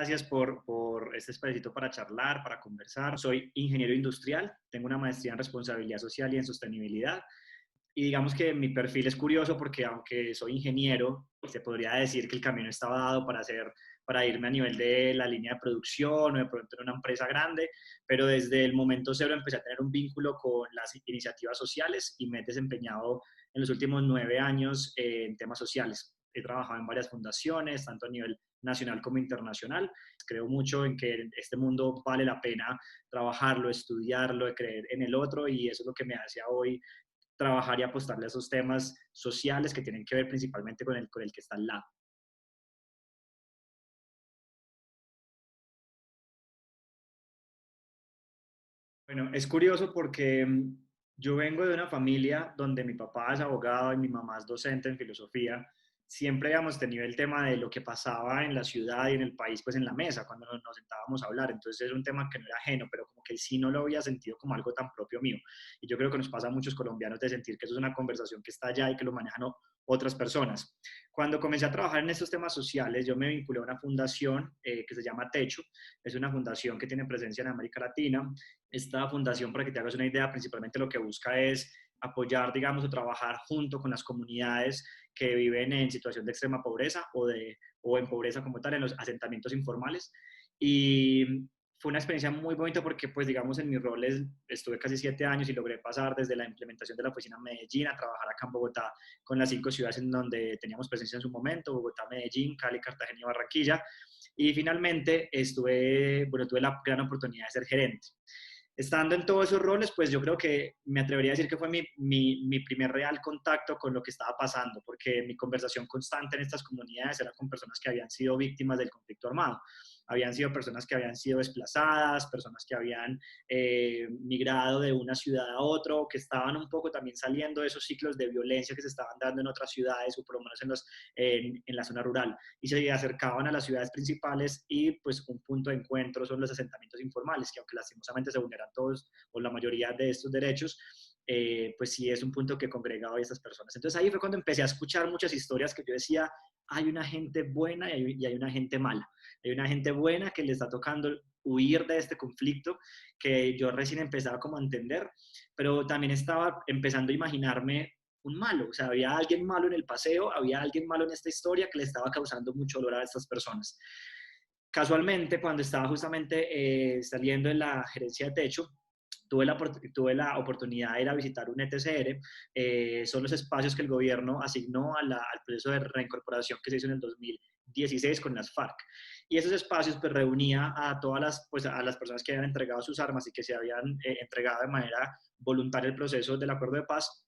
gracias por este espacito para charlar, para conversar. Soy ingeniero industrial, tengo una maestría en responsabilidad social y en sostenibilidad. Y digamos que mi perfil es curioso porque aunque soy ingeniero, se podría decir que el camino estaba dado para irme a nivel de la línea de producción o de pronto en una empresa grande, pero desde el momento cero empecé a tener un vínculo con las iniciativas sociales y me he desempeñado en los últimos 9 años en temas sociales. He trabajado en varias fundaciones, tanto a nivel nacional como internacional. Creo mucho en que este mundo vale la pena trabajarlo, estudiarlo, creer en el otro, y eso es lo que me hace hoy trabajar y apostarle a esos temas sociales que tienen que ver principalmente con el que está al lado. Bueno, es curioso porque yo vengo de una familia donde mi papá es abogado y mi mamá es docente en filosofía. Siempre habíamos tenido el tema de lo que pasaba en la ciudad y en el país, pues en la mesa, cuando nos sentábamos a hablar. Entonces era un tema que no era ajeno, pero como que sí no lo había sentido como algo tan propio mío. Y yo creo que nos pasa a muchos colombianos de sentir que eso es una conversación que está allá y que lo manejan otras personas. Cuando comencé a trabajar en estos temas sociales, yo me vinculé a una fundación que se llama Techo. Es una fundación que tiene presencia en América Latina. Esta fundación, para que te hagas una idea, principalmente lo que busca es apoyar, digamos, o trabajar junto con las comunidades que viven en situación de extrema pobreza o en pobreza como tal, en los asentamientos informales. Y fue una experiencia muy bonita porque, pues, digamos, en mis roles estuve casi 7 años y logré pasar desde la implementación de la oficina en Medellín a trabajar acá en Bogotá con las 5 ciudades en donde teníamos presencia en su momento: Bogotá, Medellín, Cali, Cartagena y Barranquilla. Y finalmente tuve la gran oportunidad de ser gerente. Estando en todos esos roles, pues yo creo que me atrevería a decir que fue mi primer real contacto con lo que estaba pasando, porque mi conversación constante en estas comunidades era con personas que habían sido víctimas del conflicto armado. Habían sido personas que habían sido desplazadas, personas que habían migrado de una ciudad a otra, que estaban un poco también saliendo de esos ciclos de violencia que se estaban dando en otras ciudades, o por lo menos en la zona rural, y se acercaban a las ciudades principales, y pues un punto de encuentro son los asentamientos informales, que aunque lastimosamente se vulneran todos o la mayoría de estos derechos, pues sí es un punto que congregaba a estas personas. Entonces ahí fue cuando empecé a escuchar muchas historias que yo decía: hay una gente buena y hay una gente mala. Hay una gente buena que le está tocando huir de este conflicto, que yo recién empezaba como a entender, pero también estaba empezando a imaginarme un malo. O sea, había alguien malo en el paseo, había alguien malo en esta historia que le estaba causando mucho dolor a estas personas. Casualmente, cuando estaba justamente saliendo de la gerencia de Techo, tuve la oportunidad de ir a visitar un ETCR. Son los espacios que el gobierno asignó al proceso de reincorporación que se hizo en el 2016 con las FARC. Y esos espacios pues reunía a todas a las personas que habían entregado sus armas y que se habían entregado de manera voluntaria el proceso del acuerdo de paz.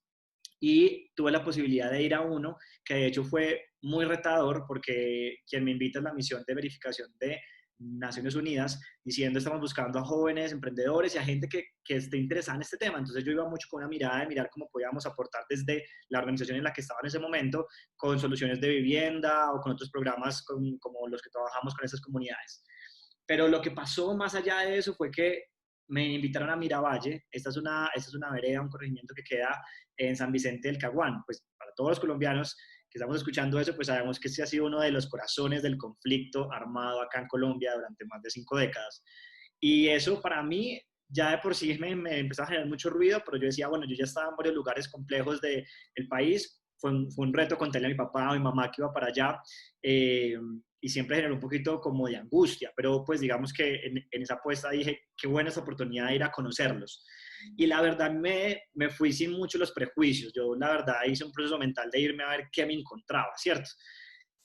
Y tuve la posibilidad de ir a uno que de hecho fue muy retador, porque quien me invita es la misión de verificación de Naciones Unidas, diciendo: estamos buscando a jóvenes emprendedores y a gente que esté interesada en este tema. Entonces yo iba mucho con una mirada de mirar cómo podíamos aportar desde la organización en la que estaba en ese momento, con soluciones de vivienda o con otros programas como los que trabajamos con esas comunidades. Pero lo que pasó más allá de eso fue que me invitaron a Miravalle. Esta es una vereda, un corregimiento que queda en San Vicente del Caguán. Pues para todos los colombianos que estamos escuchando eso, pues sabemos que este ha sido uno de los corazones del conflicto armado acá en Colombia durante más de 5 décadas. Y eso para mí ya de por sí me empezó a generar mucho ruido, pero yo decía: bueno, yo ya estaba en varios lugares complejos del país. Fue un reto contarle a mi papá o a mi mamá que iba para allá, eh, y siempre generó un poquito como de angustia, pero pues digamos que en esa apuesta dije: qué buena esa oportunidad de ir a conocerlos. Y la verdad me fui sin muchos los prejuicios. Yo la verdad hice un proceso mental de irme a ver qué me encontraba, ¿cierto?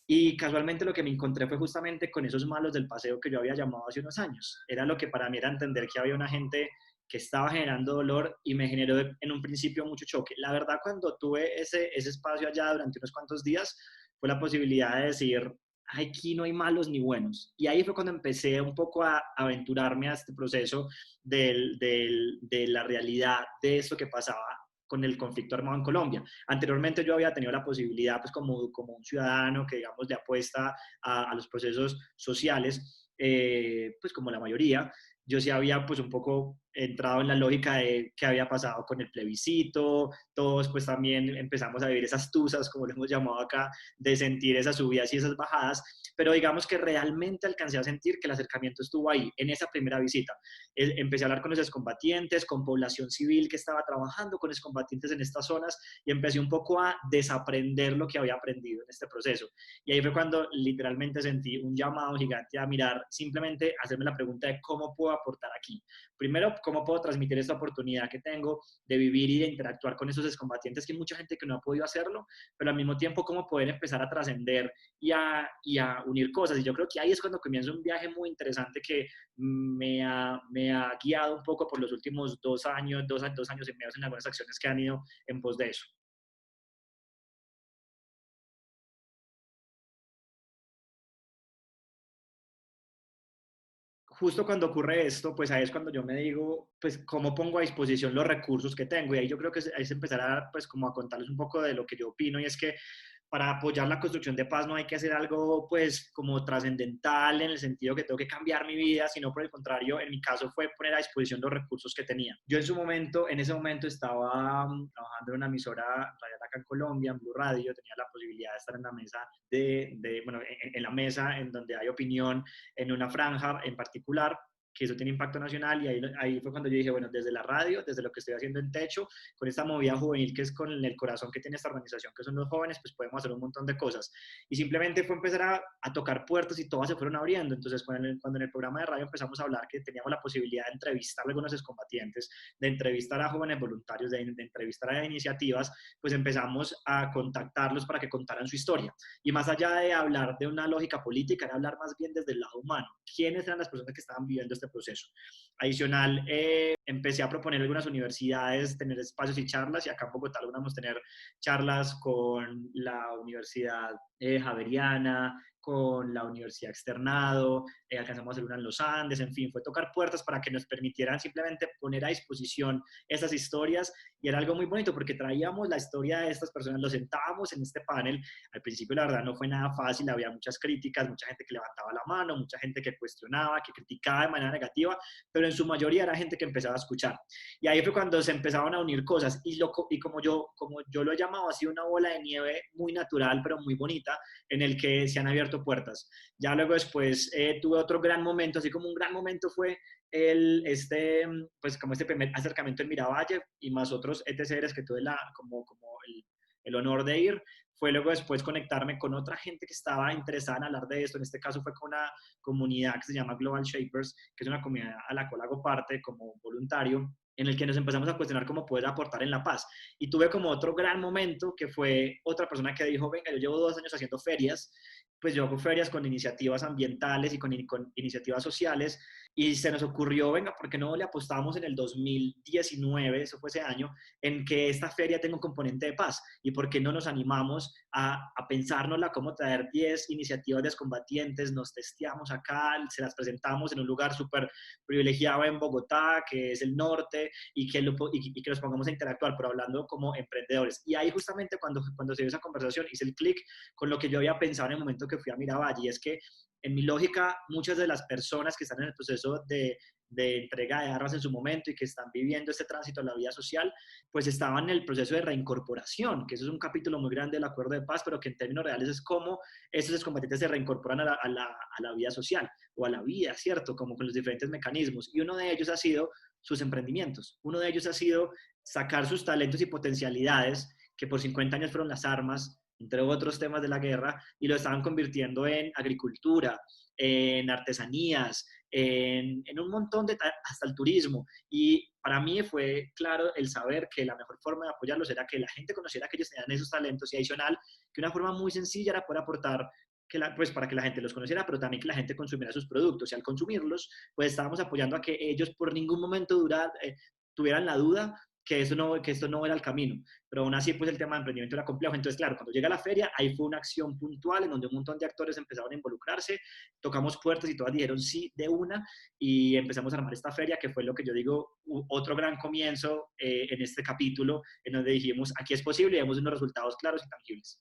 Y casualmente lo que me encontré fue justamente con esos malos del paseo que yo había llamado hace unos años. Era lo que para mí era entender que había una gente que estaba generando dolor, y me generó en un principio mucho choque. La verdad, cuando tuve ese espacio allá durante unos cuantos días, fue la posibilidad de decir: aquí no hay malos ni buenos. Y ahí fue cuando empecé un poco a aventurarme a este proceso de la realidad de esto que pasaba con el conflicto armado en Colombia. Anteriormente yo había tenido la posibilidad, pues como un ciudadano que, digamos, le apuesta a los procesos sociales, pues como la mayoría, yo sí había pues un poco entrado en la lógica de qué había pasado con el plebiscito, todos pues también empezamos a vivir esas tusas, como lo hemos llamado acá, de sentir esas subidas y esas bajadas, pero digamos que realmente alcancé a sentir que el acercamiento estuvo ahí, en esa primera visita. Empecé a hablar con los excombatientes, con población civil que estaba trabajando con excombatientes en estas zonas y empecé un poco a desaprender lo que había aprendido en este proceso. Y ahí fue cuando literalmente sentí un llamado gigante a mirar, simplemente hacerme la pregunta de cómo puedo aportar aquí. Primero, cómo puedo transmitir esta oportunidad que tengo de vivir y de interactuar con esos excombatientes, que hay mucha gente que no ha podido hacerlo, pero al mismo tiempo cómo poder empezar a trascender y a unir cosas. Y yo creo que ahí es cuando comienza un viaje muy interesante que me ha guiado un poco por los últimos 2 años, 2 años y medio en algunas acciones que han ido en pos de eso. Justo cuando ocurre esto, pues ahí es cuando yo me digo, pues cómo pongo a disposición los recursos que tengo. Y ahí yo creo que es empezar a, pues como a contarles un poco de lo que yo opino, y es que para apoyar la construcción de paz no hay que hacer algo pues como trascendental en el sentido que tengo que cambiar mi vida, sino por el contrario, en mi caso fue poner a disposición los recursos que tenía. Yo en ese momento estaba trabajando en una emisora radial acá en Colombia, en Blue Radio, tenía la posibilidad de estar en la mesa bueno, en la mesa en donde hay opinión en una franja en particular, que eso tiene impacto nacional, y ahí fue cuando yo dije, bueno, desde la radio, desde lo que estoy haciendo en Techo, con esta movida juvenil que es con el corazón que tiene esta organización, que son los jóvenes, pues podemos hacer un montón de cosas. Y simplemente fue empezar a tocar puertas y todas se fueron abriendo. Entonces, cuando en el programa de radio empezamos a hablar que teníamos la posibilidad de entrevistar a algunos excombatientes, de entrevistar a jóvenes voluntarios, de entrevistar a iniciativas, pues empezamos a contactarlos para que contaran su historia. Y más allá de hablar de una lógica política, era hablar más bien desde el lado humano. ¿Quiénes eran las personas que estaban viviendo este proceso? Adicional, empecé a proponer a algunas universidades tener espacios y charlas, y acá en Bogotá logramos tener charlas con la Universidad Javeriana, con la Universidad Externado, alcanzamos a hacer una en los Andes, en fin, fue tocar puertas para que nos permitieran simplemente poner a disposición estas historias, y era algo muy bonito porque traíamos la historia de estas personas, los sentábamos en este panel. Al principio la verdad no fue nada fácil, había muchas críticas, mucha gente que levantaba la mano, mucha gente que cuestionaba, que criticaba de manera negativa, pero en su mayoría era gente que empezaba a escuchar. Y ahí fue cuando se empezaban a unir cosas, y como yo lo he llamado, ha sido una bola de nieve muy natural, pero muy bonita, en el que se han abierto puertas. Ya luego después tuve otro gran momento, así como un gran momento fue pues como este primer acercamiento en Miravalle y más otros ETCRs que tuve como el honor de ir. Fue luego después conectarme con otra gente que estaba interesada en hablar de esto. En este caso fue con una comunidad que se llama Global Shapers, que es una comunidad a la cual hago parte como voluntario, en el que nos empezamos a cuestionar cómo poder aportar en la paz. Y tuve como otro gran momento que fue otra persona que dijo, venga, yo llevo 2 años haciendo ferias, pues yo hago ferias con iniciativas ambientales y con iniciativas sociales, y se nos ocurrió, venga, ¿por qué no le apostamos en el 2019, eso fue ese año, en que esta feria tenga un componente de paz? ¿Y por qué no nos animamos a pensárnosla cómo traer 10 iniciativas de combatientes? Nos testeamos acá, se las presentamos en un lugar súper privilegiado en Bogotá, que es el norte, y que los pongamos a interactuar, pero hablando como emprendedores. Y ahí justamente cuando se dio esa conversación hice el clic con lo que yo había pensado en el momento que fui a Miravalle, y es que en mi lógica, muchas de las personas que están en el proceso de entrega de armas en su momento y que están viviendo este tránsito a la vida social, pues estaban en el proceso de reincorporación, que eso es un capítulo muy grande del acuerdo de paz, pero que en términos reales es cómo estos excombatientes se reincorporan a la vida social o a la vida, ¿cierto? Como con los diferentes mecanismos. Y uno de ellos ha sido sus emprendimientos. Uno de ellos ha sido sacar sus talentos y potencialidades, que por 50 años fueron las armas, entre otros temas de la guerra, y lo estaban convirtiendo en agricultura, en artesanías, en un montón hasta el turismo. Y para mí fue claro el saber que la mejor forma de apoyarlos era que la gente conociera que ellos tenían esos talentos, y adicional, que una forma muy sencilla era poder aportar pues para que la gente los conociera, pero también que la gente consumiera sus productos. Y al consumirlos, pues estábamos apoyando a que ellos por ningún momento tuvieran la duda que esto no era el camino. Pero aún así, pues el tema de emprendimiento era complejo. Entonces, claro, cuando llega la feria, ahí fue una acción puntual en donde un montón de actores empezaron a involucrarse, tocamos puertas y todas dijeron sí de una, y empezamos a armar esta feria, que fue lo que yo digo, otro gran comienzo en este capítulo, en donde dijimos, aquí es posible y vemos unos resultados claros y tangibles.